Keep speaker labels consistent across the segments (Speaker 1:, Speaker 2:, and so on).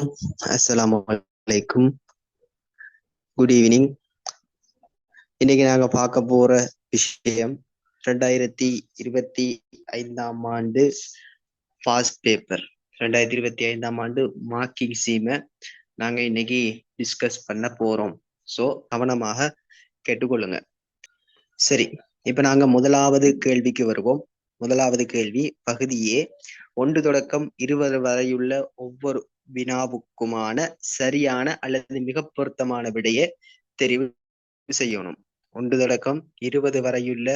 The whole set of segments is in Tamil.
Speaker 1: அஸ்ஸலாமு அலைக்கும். Good evening. இன்னைக்கு நாங்க பார்க்க போற விஷயம் 2025 ஆண்டு பாஸ்ட் பேப்பர். 2025 ஆண்டு மார்க்கிங் சீமை நாங்க இன்னைக்கு டிஸ்கஸ் பண்ண போறோம். ஸோ கவனமாக கேட்டுக்கொள்ளுங்க. சரி, இப்ப நாங்க முதலாவது கேள்விக்கு வருவோம். முதலாவது கேள்வி பகுதியே 1 தொடக்கம் 20 வரையுள்ள ஒவ்வொரு வினாவுக்குமான சரியான அல்லது மிக பொருத்தமான விடையை தெரிவு செய்யணும். 1 தொடக்கம் 20 வரையுள்ள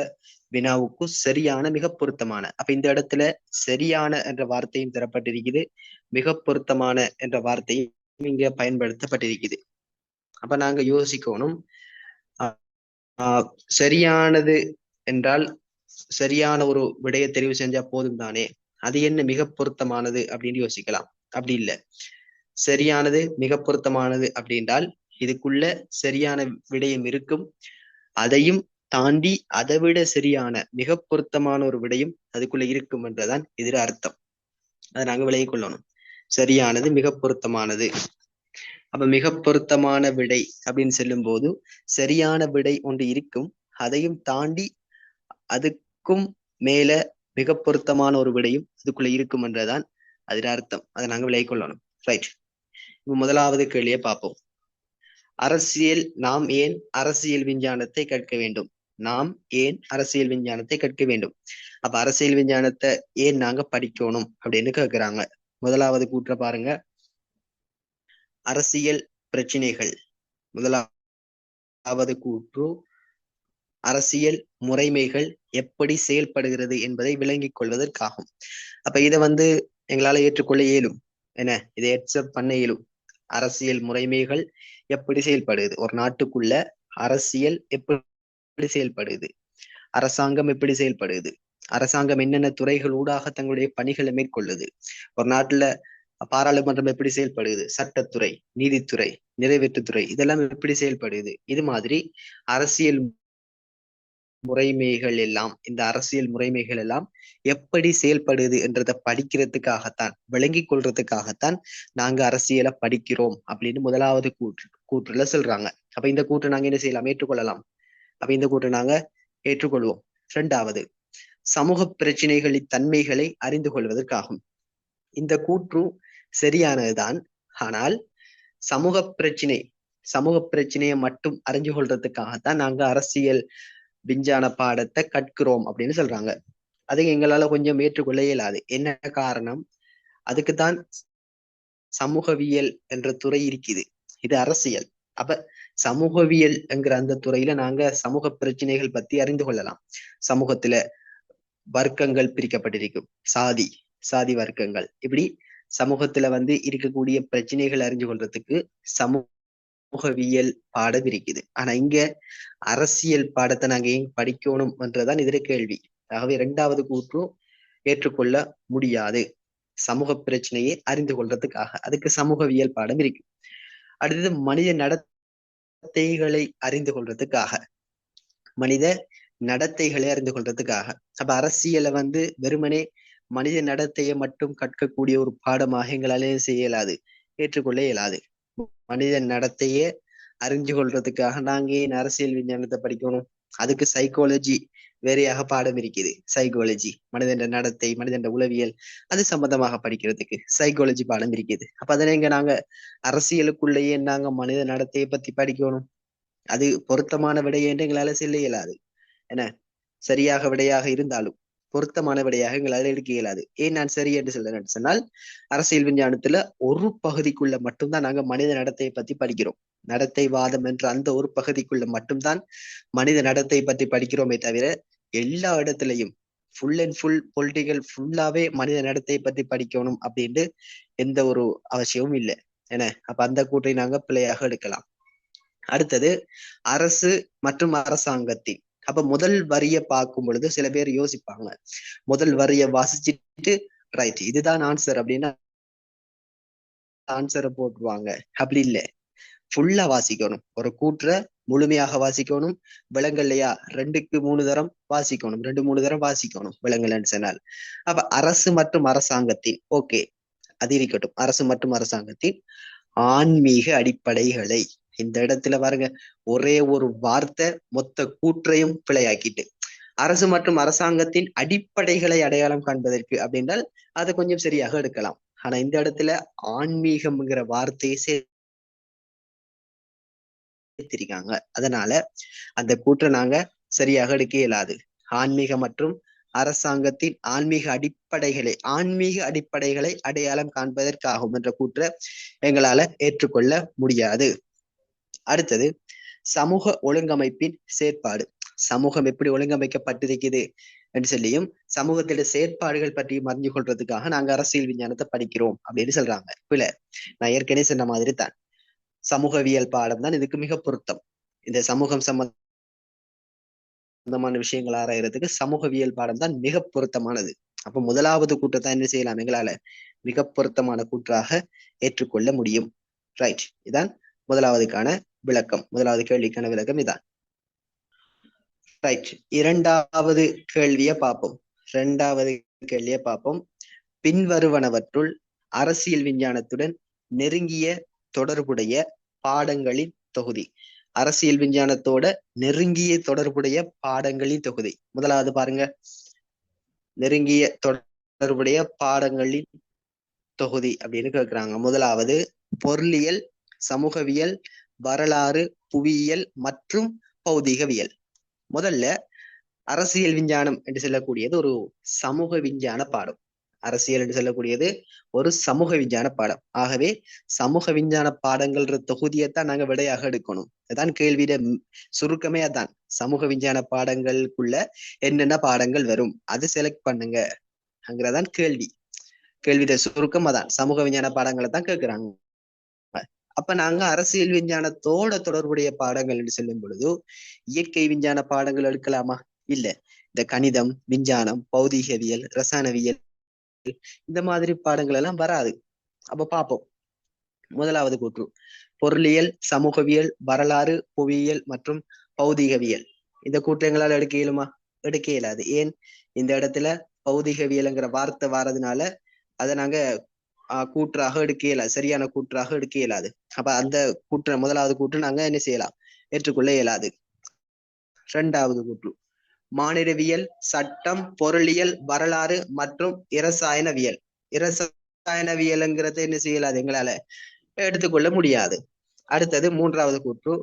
Speaker 1: வினாவுக்கு சரியான மிக பொருத்தமான. அப்ப இந்த இடத்துல சரியான என்ற வார்த்தையும் தரப்பட்டிருக்குது, மிக பொருத்தமான என்ற வார்த்தையும் இங்க பயன்படுத்தப்பட்டிருக்குது. அப்ப நாங்க யோசிக்கணும், சரியானது என்றால் சரியான ஒரு விடையை தெரிவு செஞ்சா போதும் தானே, அது என்ன மிக பொருத்தமானது அப்படின்னு யோசிக்கலாம். அப்படி இல்லை, சரியானது மிக பொருத்தமானது அப்படின்றால் இதுக்குள்ள சரியான விடயம் இருக்கும், அதையும் தாண்டி அதை விட சரியான மிக பொருத்தமான ஒரு விடயம் அதுக்குள்ள இருக்கும் என்றதான் இதுல அர்த்தம். அதை நாங்க விளங்கிக் கொள்ளணும். சரியானது மிக பொருத்தமானது. அப்ப மிக பொருத்தமான விடை அப்படின்னு சொல்லும் போது சரியான விடை ஒன்று இருக்கும், அதையும் தாண்டி அதுக்கும் மேல மிக பொருத்தமான ஒரு விடையும் அதுக்குள்ள இருக்கும் என்றதான் அதுல அர்த்தம். அதை நாங்க விளங்கிக் கொள்ளணும். ரைட், இப்ப முதலாவது கேள்வியை பார்ப்போம். நாம் ஏன் அரசியல் விஞ்ஞானத்தை கற்க வேண்டும்? நாம் ஏன் அரசியல் விஞ்ஞானத்தை கற்க வேண்டும்? அப்ப அரசியல் விஞ்ஞானத்தை ஏன் நாங்க படிக்கணும் அப்படின்னு கேட்கிறாங்க. முதலாவது கூற்ற பாருங்க, அரசியல் பிரச்சனைகள். முதலாவது கூற்று, அரசியல் முறைமைகள் எப்படி செயல்படுகிறது என்பதை விளங்கிக் கொள்வதற்காகும். அப்ப இதை எங்களால ஏற்றுக்கொள்ள இயலும், என்ன இதை அக்செப்ட் பண்ண இயலும். அரசியல் முறைமைகள் எப்படி செயல்படுது, ஒரு நாட்டுக்குள்ள அரசியல் எப்படி செயல்படுது, அரசாங்கம் எப்படி செயல்படுது, அரசாங்கம் என்னென்ன துறைகள் ஊடாக தங்களுடைய பணிகளை மேற்கொள்ளுது, ஒரு நாட்டுல பாராளுமன்றம் எப்படி செயல்படுது, சட்டத்துறை, நீதித்துறை, நிறைவேற்றுத்துறை, இதெல்லாம் எப்படி செயல்படுது, இது மாதிரி அரசியல் முறைமைகள் எல்லாம், இந்த அரசியல் முறைமைகள் எல்லாம் எப்படி செயல்படுது என்றதை படிக்கிறதுக்காகத்தான், விளங்கிக் கொள்றதுக்காகத்தான் நாங்க அரசியலை படிக்கிறோம் அப்படின்னு முதலாவது கூற்றுல சொல்றாங்க. அப்ப இந்த கூற்று நாங்க என்ன செய்யலாம், ஏற்றுக்கொள்ளலாம். அப்ப இந்த கூற்று நாங்க ஏற்றுக்கொள்வோம். இரண்டாவது, சமூக பிரச்சனைகளின் தன்மைகளை அறிந்து கொள்வதற்காகும். இந்த கூற்று சரியானதுதான், ஆனால் சமூக பிரச்சனையை மட்டும் அறிஞ்சு கொள்றதுக்காகத்தான் நாங்க அரசியல் விஞ்ஞான பாடத்தை கற்கிறோம் அப்படின்னு சொல்றாங்க. அதை எங்களால கொஞ்சம் ஏற்றுக்கொள்ள இயலாது. என்ன காரணம், அதுக்குத்தான் சமூகவியல் என்ற துறை இருக்குது, இது அரசியல். அப்ப சமூகவியல் என்கிற அந்த துறையில நாங்க சமூக பிரச்சனைகள் பத்தி அறிந்து கொள்ளலாம். சமூகத்துல வர்க்கங்கள் பிரிக்கப்பட்டிருக்கும், சாதி வர்க்கங்கள், இப்படி சமூகத்துல இருக்கக்கூடிய பிரச்சனைகள் அறிஞ்சு கொள்றதுக்கு சமூகவியல் பாடம் இருக்குது. ஆனா இங்க அரசியல் பாடத்தை நாங்க ஏன் படிக்கணும் என்றதான் இதுல கேள்வி. ஆகவே இரண்டாவது கூற்று ஏற்றுக்கொள்ள முடியாது. சமூக பிரச்சனையை அறிந்து கொள்றதுக்காக அதுக்கு சமூகவியல் பாடம் இருக்கு. அடுத்தது, மனித நடத்தைகளை அறிந்து கொள்றதுக்காக, மனித நடத்தைகளை அறிந்து கொள்றதுக்காக. அப்ப அரசியலை வெறுமனே மனித நடத்தையை மட்டும் கற்கக்கூடிய ஒரு பாடமாக எங்களால செய்ய இயலாது, ஏற்றுக்கொள்ள இயலாது. மனித நடத்தையை அறிஞ்சு கொள்றதுக்காக நாங்க ஏன் அரசியல் விஞ்ஞானத்தை படிக்கணும்? அதுக்கு சைக்காலஜி வேறையாக பாடம் இருக்குது. சைக்காலஜி, மனிதன் நடத்தை, மனிதன் உளவியல், அது சம்பந்தமாக படிக்கிறதுக்கு சைக்காலஜி பாடம் இருக்குது. அப்ப அதனை இங்க நாங்க அரசியலுக்குள்ளேயே நாங்க மனித நடத்தையை பத்தி படிக்கணும்? அது பொருத்தமான விடையை என்று எங்களால சொல்ல இயலாது. என்ன, சரியாக விடையாக இருந்தாலும் பொருத்தமான விடையாக எங்களால் எடுக்க இயலாது. ஏன் நான் சரி என்று சொல்ல சொன்னால், அரசியல் விஞ்ஞானத்துல ஒரு பகுதிக்குள்ள மட்டும்தான் நாங்க மனித நடத்தையை பத்தி படிக்கிறோம். நடத்தைவாதம் என்ற அந்த ஒரு பகுதிக்குள்ள மட்டும்தான் மனித நடத்தை பற்றி படிக்கிறோமே தவிர எல்லா இடத்துலையும் ஃபுல் அண்ட் ஃபுல் பொலிட்டிக்கல் ஃபுல்லாவே மனித நடத்தை பற்றி படிக்கணும் அப்படின்ட்டு எந்த ஒரு அவசியமும் இல்லை. என்ன, அப்ப அந்த கூற்றை நாங்க பிழையாக எடுக்கலாம். அடுத்தது, அரசு மற்றும் அரசாங்கத்தின். அப்ப முதல் வரிய பார்க்கும் பொழுது சில பேர் யோசிப்பாங்க, முதல் வரிய வாசிச்சுட்டு ரைட் இதுதான் ஆன்சர் அப்படின்னா ஆன்சரை போட்டுருவாங்க. அப்படி இல்லை, ஃபுல்லா வாசிக்கணும். ஒரு கூற்ற முழுமையாக வாசிக்கணும். விலங்கல்லையா, 2க்கு 3 தரம் வாசிக்கணும், 2-3 தரம் வாசிக்கணும் விலங்கல்னு சொன்னால். அப்ப அரசு மற்றும் அரசாங்கத்தின், ஓகே, அது இருக்கட்டும். அரசு மற்றும் அரசாங்கத்தின் ஆன்மீக அடிப்படைகளை, இந்த இடத்துல பாருங்க, ஒரே ஒரு வார்த்தை மொத்த கூற்றையும் பிழையாக்கிட்டு, அரசு மற்றும் அரசாங்கத்தின் அடிப்படைகளை அடையாளம் காண்பதற்கு அப்படின்றால் அதை கொஞ்சம் சரியாக எடுக்கலாம். ஆனா இந்த இடத்துல ஆன்மீகம்ங்கிற வார்த்தையை சேர்த்திருக்காங்க. அதனால அந்த கூற்றை நாங்க சரியாக எடுக்க இயலாது. ஆன்மீக மற்றும் அரசாங்கத்தின் ஆன்மீக அடிப்படைகளை அடையாளம் காண்பதற்காகும் என்ற கூற்றை எங்களால ஏற்றுக்கொள்ள முடியாது. அடுத்தது, சமூக ஒழுங்கமைப்பின் செயற்பாடு. சமூகம் எப்படி ஒழுங்கமைக்கப்பட்டிருக்குது என்று சொல்லியும் சமூகத்தில செயற்பாடுகள் பற்றி அறிஞ்சு கொள்றதுக்காக நாங்க அரசியல் விஞ்ஞானத்தை படிக்கிறோம் அப்படின்னு சொல்றாங்க. பிள்ளை, நான் ஏற்கனவே சொன்ன மாதிரி தான் சமூகவியல் பாடம் தான் இதுக்கு மிக பொருத்தம். இந்த சமூகம் சம்பந்தமான விஷயங்கள் ஆராயறதுக்கு சமூகவியல் பாடம் தான் மிக பொருத்தமானது. அப்ப முதலாவது கூற்றத்தை என்ன செய்யலாம், எங்களால மிக பொருத்தமான கூற்றாக ஏற்றுக்கொள்ள முடியும். ரைட், இதான் முதலாவதுக்கான விளக்கம். முதலாவது கேள்விக்கான விளக்கம் இதான். ரைட், இரண்டாவது கேள்வியை பார்ப்போம். பின்வருவனவற்றுள் அரசியல் விஞ்ஞானத்துடன் நெருங்கிய தொடர்புடைய பாடங்களின் தொகுதி. அரசியல் விஞ்ஞானத்தோட நெருங்கிய தொடர்புடைய பாடங்களின் தொகுதி. முதலாவது பாருங்க, நெருங்கிய தொடர்புடைய பாடங்களின் தொகுதி அப்படின்னு கேட்கிறாங்க. முதலாவது பொருளியல், சமூகவியல், வரலாறு, புவியியல் மற்றும் பௌதிகவியல். முதல்ல அரசியல் விஞ்ஞானம் என்று சொல்லக்கூடியது ஒரு சமூக விஞ்ஞான பாடம். அரசியல் என்று சொல்லக்கூடியது ஒரு சமூக விஞ்ஞான பாடம். ஆகவே சமூக விஞ்ஞான பாடங்கள்ன்ற தொகுதியைத்தான் நாங்க விடையாக எடுக்கணும். அதான் கேள்வியிட சுருக்கமே. அதான் சமூக விஞ்ஞான பாடங்களுக்குள்ள என்னென்ன பாடங்கள் வரும் அது செலக்ட் பண்ணுங்க அங்கிறதான் கேள்வியிட சுருக்கம். அதான் சமூக விஞ்ஞான பாடங்களை தான் கேட்கிறாங்க. அப்ப நாங்க அரசியல் விஞ்ஞானத்தோட தொடர்புடைய பாடங்கள் என்று சொல்லும் பொழுது இயற்கை விஞ்ஞான பாடங்கள் எடுக்கலாமா? இல்ல. இந்த கணிதம், விஞ்ஞானம், பௌதிகவியல், ரசாயனவியல் இந்த மாதிரி பாடங்கள் எல்லாம் வராது. அப்ப பார்ப்போம். முதலாவது கூற்று பொருளியல், சமூகவியல், வரலாறு, புவியியல் மற்றும் பௌதிகவியல். இந்த கூற்று எங்களால் எடுக்க இயலுமா? எடுக்க இயலாது. ஏன்? இந்த இடத்துல பௌதிகவியல்ங்கிற வார்த்தை வாரதுனால அதை நாங்க கூற்றாக எடுக்க இயலாது, சரியான கூற்றாக எடுக்க இயலாது. அப்ப அந்த முதலாவது கூற்று நாங்க என்ன செய்யலாம்? ஏற்றுக்கொள்ள இயலாது. இரண்டாவது கூற்று மானிடவியல், சட்டம், பொருளியல், வரலாறு மற்றும் இரசாயனவியல். இரசாயனவியல்ங்கிறத என்ன செய்யலாது, எங்களால எடுத்துக்கொள்ள முடியாது. அடுத்தது மூன்றாவது கூற்று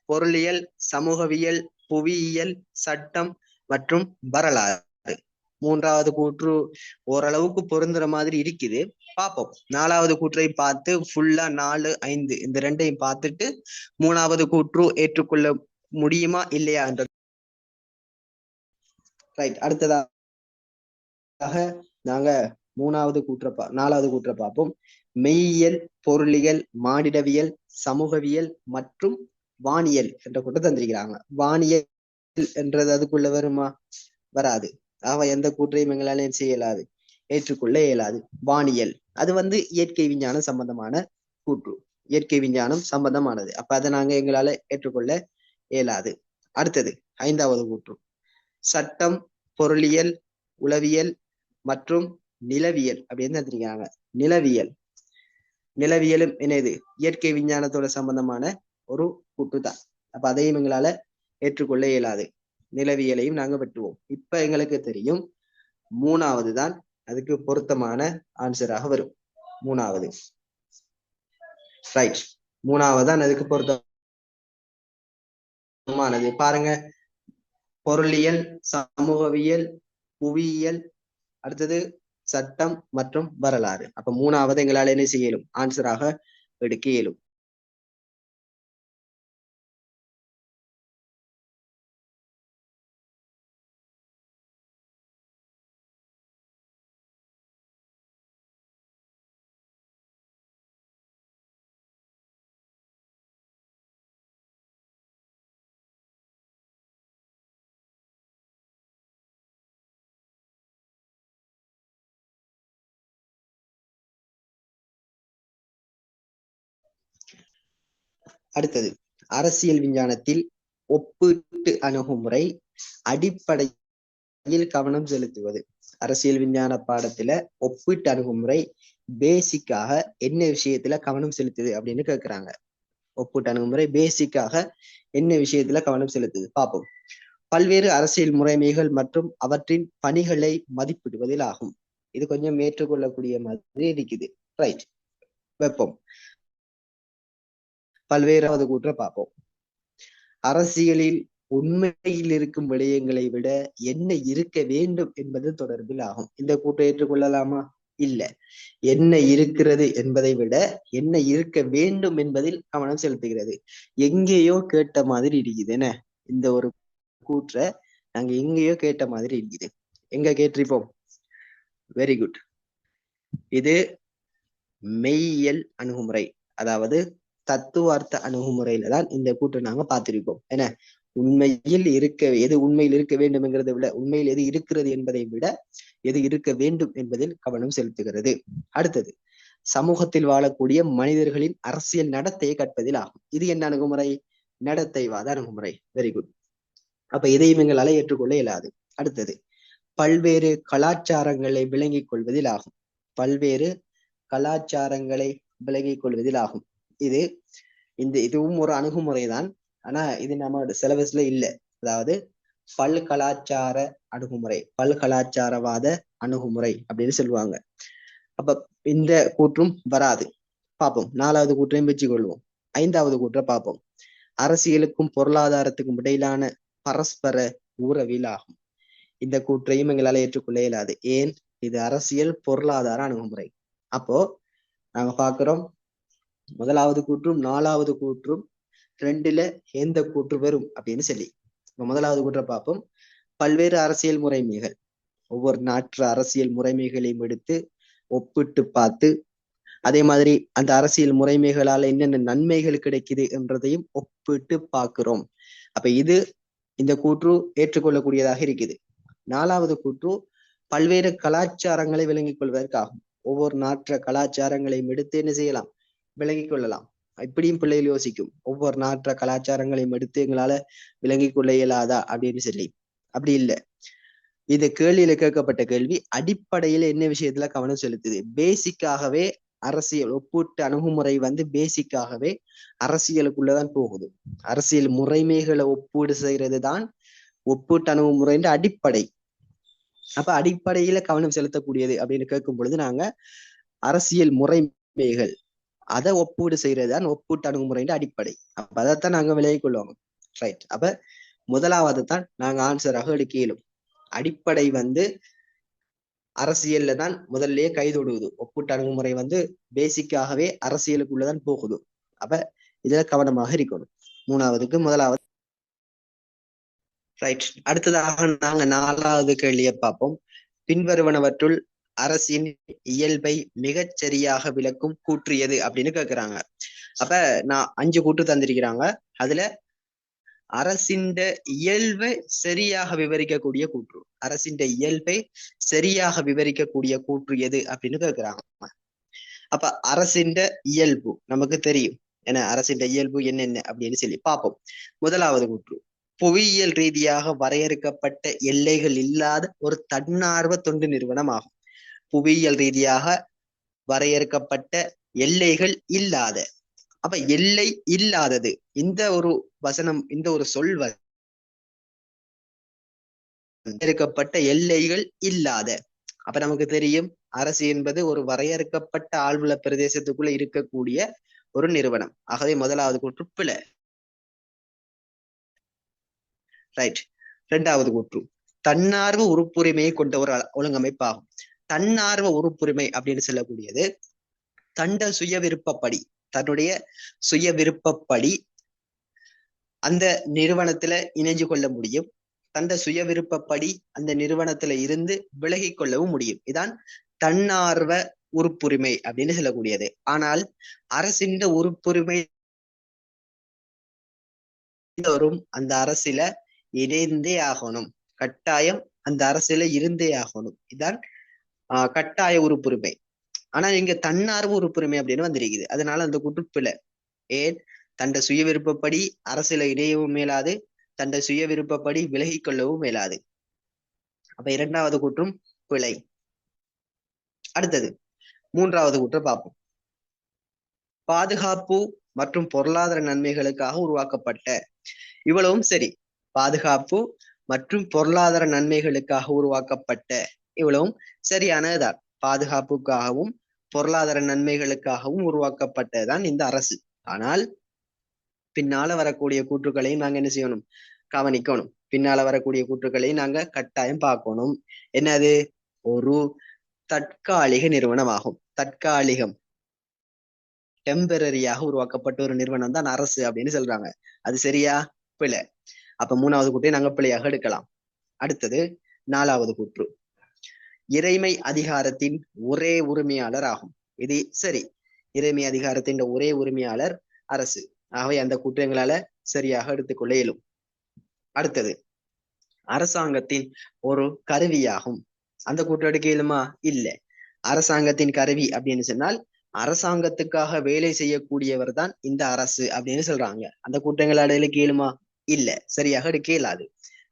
Speaker 1: பொருளியல், சமூகவியல், புவியியல், சட்டம் மற்றும் வரலாறு. மூன்றாவது கூற்று ஓரளவுக்கு பொருந்துற மாதிரி இருக்குது. பார்ப்போம். நாலாவது கூற்றை பார்த்து ஃபுல்லா 4, 5 இந்த ரெண்டையும் பார்த்துட்டு மூணாவது கூற்று ஏற்றுக்கொள்ள முடியுமா இல்லையா என்ற. ரைட், அடுத்ததாக நாங்க நாலாவது கூற்றை பார்ப்போம். மெய்யியல், பொருளியல், மானிடவியல், சமூகவியல் மற்றும் வானியல் என்ற கூற்றை தந்திருக்கிறாங்க. வானியல் என்றது அதுக்குள்ள வருமா? வராது. எந்த கூற்றையும் எங்களால செய்ய இயலாது, ஏற்றுக்கொள்ள இயலாது. வானியல் அது இயற்கை விஞ்ஞானம் சம்பந்தமான கூற்று, இயற்கை விஞ்ஞானம் சம்பந்தமானது. அப்ப அதை நாங்க எங்களால ஏற்றுக்கொள்ள இயலாது. அடுத்தது ஐந்தாவது கூற்று சட்டம், பொருளியல், உளவியல் மற்றும் நிலவியல் அப்படின்னு தந்திருக்காங்க. நிலவியலும் என்னது? இயற்கை விஞ்ஞானத்தோட சம்பந்தமான ஒரு கூற்று தான். அப்ப அதையும் எங்களால ஏற்றுக்கொள்ள இயலாது. நிலவியலையும் நாங்க வெட்டுவோம். இப்ப எங்களுக்கு தெரியும் மூணாவது தான் அதுக்கு பொருத்தமான ஆன்சராக வரும். மூணாவது ரைட், மூணாவது தான் அதுக்கு பொருத்தமானது. பாருங்க, பொருளியல், சமூகவியல், புவியியல், அடுத்தது சட்டம் மற்றும் வரலாறு. அப்ப மூணாவது எங்களால் என்ன செய்ய இயலும்? ஆன்சராக எடுக்க இயலும். அடுத்தது அரசியல் விஞ்ஞானத்தில் ஒப்பீட்டு அணுகுமுறை அடிப்படையில் கவனம் செலுத்துவது. அரசியல் விஞ்ஞான பாடத்துல ஒப்பீட்டு அணுகுமுறை பேசிக்காக என்ன விஷயத்துல கவனம் செலுத்துது அப்படின்னு கேட்கிறாங்க. ஒப்பீட்டு அணுகுமுறை பேசிக்காக என்ன விஷயத்துல கவனம் செலுத்துது பார்ப்போம். பல்வேறு அரசியல் முறைமைகள் மற்றும் அவற்றின் பணிகளை மதிப்பிடுவதில் ஆகும். இது கொஞ்சம் ஏற்றுக்கொள்ளக்கூடிய மாதிரி இருக்குது. ரைட், வைப்போம். பல்வேறாவது கூற்ற பார்ப்போம். அரசியலில் உண்மையில் இருக்கும் விடயங்களை விட என்ன இருக்க வேண்டும் என்பது தொடர்பில் ஆகும். இந்த கூற்றை ஏற்றுக்கொள்ளலாமா? இல்ல. என்ன இருக்கிறது என்பதை விட என்ன இருக்க வேண்டும் என்பதில் கவனம் செலுத்துகிறது. எங்கேயோ கேட்ட மாதிரி இருக்குது. என்ன, இந்த ஒரு கூற்றை நாங்க எங்கேயோ கேட்ட மாதிரி இருக்குது. எங்க கேட்டிருப்போம்? Very good. இது மெய்யியல் அணுகுமுறை, அதாவது தத்துவார்த்த அணுகுமுறையில தான் இந்த கூற்றை நாங்க பார்த்திருப்போம். என்ன, உண்மையில் எது உண்மையில் இருக்க வேண்டும் என்கிறதை விட உண்மையில் எது இருக்கிறது என்பதை விட எது இருக்க வேண்டும் என்பதில் கவனம் செலுத்துகிறது. அடுத்தது, சமூகத்தில் வாழக்கூடிய மனிதர்களின் அரசியல் நடத்தையை கற்பதில் ஆகும். இது என்ன அணுகுமுறை? நடத்தைவாத அணுகுமுறை. Very good. அப்ப இதையும் எங்களால ஏற்றுக்கொள்ள இயலாது. அடுத்தது, பல்வேறு கலாச்சாரங்களை விளங்கிக் கொள்வதில் ஆகும். பல்வேறு கலாச்சாரங்களை விளங்கிக் கொள்வதில் ஆகும். இதுவும் ஒரு அணுகுமுறை தான். ஆனா இது நம்ம சிலபஸ்ல இல்ல. அதாவது பல்கலாச்சார அணுகுமுறை, பல்கலாச்சாரவாத அணுகுமுறை அப்படின்னு சொல்லுவாங்க. அப்ப இந்த கூற்றும் வராது. பார்ப்போம். 4வது கூற்றையும் வச்சு கொள்வோம். 5வது கூற்றை பார்ப்போம். அரசியலுக்கும் பொருளாதாரத்துக்கும் இடையிலான பரஸ்பர உறவில் ஆகும். இந்த கூற்றையும் எங்களால ஏற்றுக்கொள்ள இயலாது. ஏன்? இது அரசியல் பொருளாதார அணுகுமுறை. அப்போ நாங்க பாக்குறோம், 1வது கூற்றும் 4வது கூற்றும் 2ல எந்த கூற்று வரும் அப்படின்னு சொல்லி. 1வது கூற்றை பார்ப்போம். பல்வேறு அரசியல் முறைமைகள், ஒவ்வொரு நாட்டு அரசியல் முறைமைகளையும் எடுத்து ஒப்பிட்டு பார்த்து, அதே மாதிரி அந்த அரசியல் முறைமைகளால என்னென்ன நன்மைகள் கிடைக்குது என்றதையும் ஒப்பிட்டு பார்க்கிறோம். அப்ப இந்த கூற்று ஏற்றுக்கொள்ளக்கூடியதாக இருக்குது. 4வது கூற்று பல்வேறு கலாச்சாரங்களை விளங்கிக் கொள்வதற்காகும். ஒவ்வொரு நாட்டு கலாச்சாரங்களையும் எடுத்து என்ன செய்யலாம்? விளங்கிக் கொள்ளலாம். இப்படியும் பிள்ளைகள் யோசிக்கும், ஒவ்வொரு நாட்டு கலாச்சாரங்களையும் எடுத்து எங்களால விளங்கிக் கொள்ள இயலாதா அப்படின்னு சொல்லி. அப்படி இல்லை. இது கேள்வியில கேட்கப்பட்ட கேள்வி அடிப்படையில என்ன விஷயத்துல கவனம் செலுத்துது? பேசிக்காகவே அரசியல் ஒப்பீட்டு அணுகுமுறை பேசிக்காகவே அரசியலுக்குள்ளதான் போகுது. அரசியல் முறைமைகளை ஒப்பீடு செய்யறது தான் ஒப்பீட்டு அணுகுமுறைன்ற அடிப்படை. அப்ப அடிப்படையில கவனம் செலுத்தக்கூடியது அப்படின்னு கேட்கும் பொழுது நாங்க அரசியல் முறைமைகள் அதை ஒப்பீடு செய்யறதுதான் ஒப்பீட்டு அணுகுமுறைன்ற அடிப்படை. அப்ப அதைத்தான் நாங்க விலகிக் கொள்வோம். ரைட். அப்ப 1வது தான் நாங்க ஆன்சராக எடுக்க இயலும். அடிப்படை அரசியல்ல தான் முதல்லயே கைதொடுகுது. ஒப்பீட்டு அணுகுமுறை பேசிக்காகவே அரசியலுக்குள்ளதான் போகுது. அப்ப இதுல கவனமாக இருக்கணும். 3வதுக்கு 1வது. ரைட். அடுத்ததாக நாங்க 4வது கேள்வியை பார்ப்போம். பின்வருவனவற்றுள் அரசின் இயல்பை மிகச் சரியாக விளக்கும் கூற்று எது அப்படின்னு கேட்கிறாங்க. அப்ப நான் 5 கூற்று தந்திருக்கிறாங்க. அதுல அரசின் இயல்பை சரியாக விவரிக்கக்கூடிய கூற்று, அரசின் இயல்பை சரியாக விவரிக்கக்கூடிய கூற்று எது அப்படின்னு கேட்கிறாங்க. அப்ப அரசின் இயல்பு நமக்கு தெரியும். ஏன்னா அரசின் இயல்பு என்னென்ன அப்படின்னு சொல்லி பார்ப்போம். 1வது கூற்று, புவியியல் ரீதியாக வரையறுக்கப்பட்ட எல்லைகள் இல்லாத ஒரு தன்னார்வ தொண்டு நிறுவனம் ஆகும். புவியியல் ரீதியாக வரையறுக்கப்பட்ட எல்லைகள் இல்லாத. அப்ப எல்லை இல்லாதது, இந்த ஒரு வசனம், இந்த ஒரு சொல் வரையறுக்கப்பட்ட எல்லைகள் இல்லாத. அப்ப நமக்கு தெரியும் அரசு என்பது ஒரு வரையறுக்கப்பட்ட ஆழ்வுள்ள பிரதேசத்துக்குள்ள இருக்கக்கூடிய ஒரு நிறுவனம். ஆகவே 1வது கூற்று பிழை. ரைட். 2வது கூற்று, தன்னார்வ உறுப்புரிமையை கொண்ட ஒரு ஒழுங்கமைப்பாகும். தன்னார்வ உறுப்புரிமை அப்படின்னு சொல்லக்கூடியது சுய விருப்பப்படி, தன்னுடைய சுய விருப்பப்படி அந்த நிறுவனத்துல இணைஞ்சு கொள்ள முடியும். சுய விருப்பப்படி அந்த நிறுவனத்துல இருந்து விலகி கொள்ளவும் முடியும். இதான் தன்னார்வ உறுப்புரிமை அப்படின்னு சொல்லக்கூடியது. ஆனால் அரசின் உறுப்புரிமை அந்த அரசில இணைந்தே ஆகணும். கட்டாயம் அந்த அரசில இருந்தே ஆகணும். இதான் கட்டாய உறுப்புரிமை. ஆனா இங்க தன்னார்வ உறுப்புரிமை அப்படின்னு வந்திருக்குது. அதனால அந்த கூற்று பிழை. ஏன்? சுய விருப்பப்படி அரசியல இணையவும் மேலாது, சுய விருப்பப்படி விலகி கொள்ளவும் மேலாது. அப்ப 2வது கூற்றும் பிழை. அடுத்தது, மூன்றாவது கூற்றை பார்ப்போம். பாதுகாப்பு மற்றும் பொருளாதார நன்மைகளுக்காக உருவாக்கப்பட்ட. இவ்வளவும் சரி. பாதுகாப்பு மற்றும் பொருளாதார நன்மைகளுக்காக உருவாக்கப்பட்ட, இவ்வளவும் சரியானதுதான். பாதுகாப்புக்காகவும் பொருளாதார நன்மைகளுக்காகவும் உருவாக்கப்பட்டதுதான் இந்த அரசு. ஆனால் பின்னால வரக்கூடிய கூற்றுக்களையும் நாங்க என்ன செய்யணும்? கவனிக்கணும். பின்னால வரக்கூடிய கூற்றுக்களை நாங்க கட்டாயம் பார்க்கணும். என்னது? ஒரு தற்காலிக நிறுவனம் ஆகும். தற்காலிகம், டெம்பரரியாக உருவாக்கப்பட்ட ஒரு நிறுவனம் தான் அரசு அப்படின்னு சொல்றாங்க. அது சரியா? பிழை. அப்ப மூணாவது கூற்றை நாங்க பிழையாக எடுக்கலாம். அடுத்தது நாலாவது கூற்று, இறைமை அதிகாரத்தின் ஒரே உரிமையாளர் ஆகும். இது சரி. இறைமை அதிகாரத்தின் ஒரே உரிமையாளர் அரசு. ஆகவே அந்த கூற்றங்களால சரியாக எடுத்துக்கொள்ள இயலும். அடுத்தது அரசாங்கத்தின் ஒரு கருவியாகும். அந்த கூற்று எடுக்க இயலுமா? இல்லை. அரசாங்கத்தின் கருவி அப்படின்னு சொன்னால் அரசாங்கத்துக்காக வேலை செய்யக்கூடியவர் தான் இந்த அரசு அப்படின்னு சொல்றாங்க. அந்த கூற்றங்களால எடுக்க இயலுமா? இல்ல, சரியாக எடுக்க இயலாது.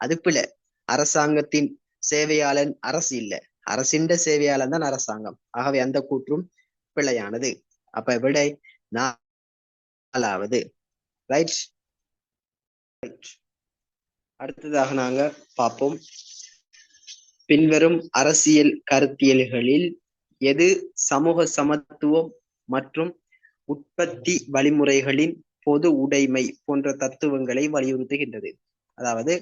Speaker 1: அது பிழை. அரசாங்கத்தின் சேவையாளன் அரசு இல்ல, அரசின் சேவையாளன் தான் அரசாங்கம். ஆகவே அந்த கூற்றும் பிழையானது. அப்ப விடை நாலாவது. ரைட். அடுத்ததாக நாங்க பார்ப்போம், பின்வரும் அரசியல் கருத்தியல்களில் எது சமூக சமத்துவம் மற்றும் உற்பத்தி வழிமுறைகளின் பொது உடைமை போன்ற தத்துவங்களை வலியுறுத்துகின்றது. அதாவது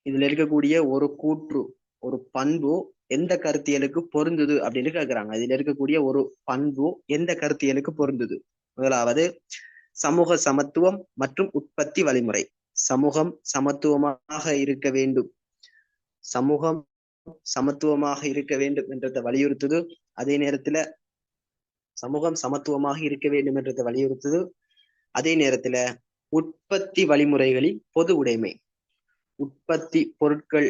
Speaker 1: இதுல இருக்கக்கூடிய ஒரு கூற்று, ஒரு பண்பு எந்த கருத்தியலுக்கு பொருந்துது அப்படின்னு கேட்கிறாங்க. இதுல இருக்கக்கூடிய ஒரு பண்பு எந்த கருத்தியலுக்கு பொருந்துது? முதலாவது சமூக சமத்துவம் மற்றும் உற்பத்தி வழிமுறை. சமூகம் சமத்துவமாக இருக்க வேண்டும், சமூகம் சமத்துவமாக இருக்க வேண்டும் என்றதை வலியுறுத்துது. அதே நேரத்துல சமூகம் சமத்துவமாக இருக்க வேண்டும் என்றதை வலியுறுத்துது. அதே நேரத்துல உற்பத்தி வழிமுறைகளில் பொது உடைமை, உற்பத்தி பொருட்கள்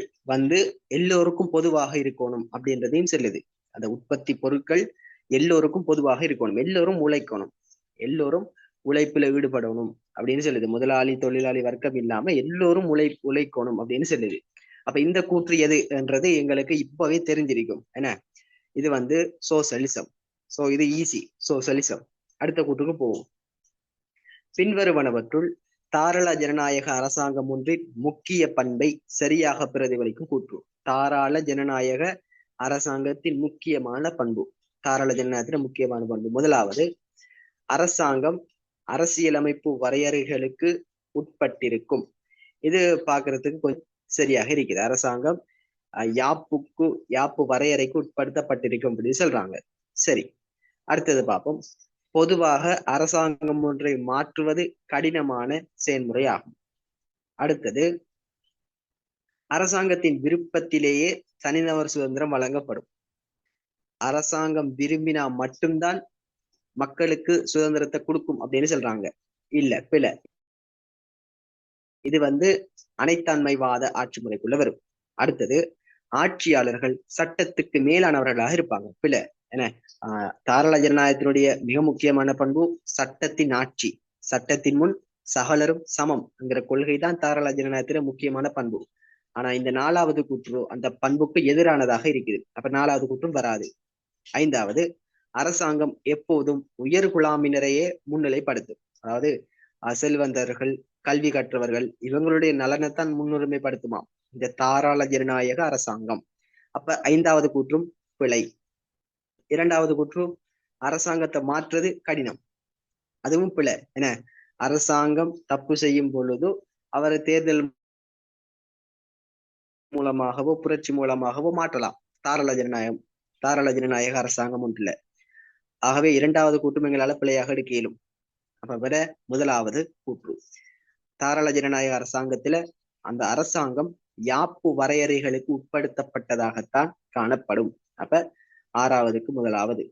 Speaker 1: எல்லோருக்கும் பொதுவாக இருக்கணும் அப்படின்றதையும் சொல்லுது. அந்த உற்பத்தி பொருட்கள் எல்லோருக்கும் பொதுவாக இருக்கணும், எல்லோரும் உழைக்கணும், எல்லோரும் உழைப்புல ஈடுபடணும் அப்படின்னு சொல்லுது. முதலாளி தொழிலாளி வர்க்கம் இல்லாம எல்லோரும் உழைக்கணும் அப்படின்னு சொல்லுது. அப்ப இந்த கூற்று எது என்றது எங்களுக்கு இப்பவே தெரிஞ்சிருக்கும். என்ன? இது சோசலிசம். சோ இது ஈஸி, சோசலிசம். அடுத்த கூற்றுக்கு போவோம். பின்வருவனவற்றுள் தாராள ஜனநாயக அரசாங்கம் ஒன்றின் முக்கிய பண்பை சரியாக பிரதிபலிக்கும் கூற்று. தாராள ஜனநாயக அரசாங்கத்தின் முக்கியமான பண்பு, தாராள ஜனநாயகத்தின் முக்கியமான பண்பு. முதலாவது, அரசாங்கம் அரசியலமைப்பு வரையறைகளுக்கு உட்பட்டிருக்கும். இது பாக்குறதுக்கு கொஞ்சம் சரியாக இருக்குது. அரசாங்கம் யாப்பு வரையறைக்கு உட்படுத்தப்பட்டிருக்கும் அப்படின்னு சொல்றாங்க. சரி, அடுத்தது பார்ப்போம். பொதுவாக அரசாங்கம் ஒன்றை மாற்றுவது கடினமான செயல்முறை ஆகும். அடுத்தது, அரசாங்கத்தின் விருப்பத்திலேயே தனிநபர் சுதந்திரம் வழங்கப்படும். அரசாங்கம் விரும்பினா மட்டும்தான் மக்களுக்கு சுதந்திரத்தை கொடுக்கும் அப்படின்னு சொல்றாங்க. இல்ல, பிழை. இது அனைத்தாண்மைவாத ஆட்சி முறைக்குள்ள வரும். அடுத்தது, ஆட்சியாளர்கள் சட்டத்துக்கு மேலானவர்களாக இருப்பாங்க. பிழை. என்ன? தாராள ஜனநாயகத்தினுடைய மிக முக்கியமான பண்பு சட்டத்தின் ஆட்சி, சட்டத்தின் முன் சகலரும் சமம் என்கிற கொள்கை தான் தாராள ஜனநாயகத்தில முக்கியமான பண்பு. ஆனா இந்த நாலாவது கூற்று அந்த பண்புக்கு எதிரானதாக இருக்குது. அப்ப நாலாவது கூற்றும் வராது. ஐந்தாவது, அரசாங்கம் எப்போதும் உயர் குழாமினரையே முன்னிலைப்படுத்தும். அதாவது செல்வந்தர்கள், கல்வி கற்றவர்கள், இவங்களுடைய நலனைத்தான் முன்னுரிமைப்படுத்துமா இந்த தாராள ஜனநாயக அரசாங்கம். அப்ப ஐந்தாவது கூற்றும் பிழை. இரண்டாவது கூற்றும் அரசாங்கத்தை மாற்றுறது கடினம், அதுவும் பிழை. என்ன? அரசாங்கம் தப்பு செய்யும் பொழுது அவரை தேர்தல் மூலமாகவோ புரட்சி மூலமாகவோ மாற்றலாம். தாராள ஜனநாயக அரசாங்கம் ஒன்றுல. ஆகவே இரண்டாவது கூற்றும் எங்களால பிழையாக எடுக்க இயலும். அப்ப விட முதலாவது கூற்று, தாராள ஜனநாயக அரசாங்கத்துல அந்த அரசாங்கம் யாப்பு வரையறைகளுக்கு உட்படுத்தப்பட்டதாகத்தான் காணப்படும். அப்ப ஆறாவதுக்கு முதலாவது.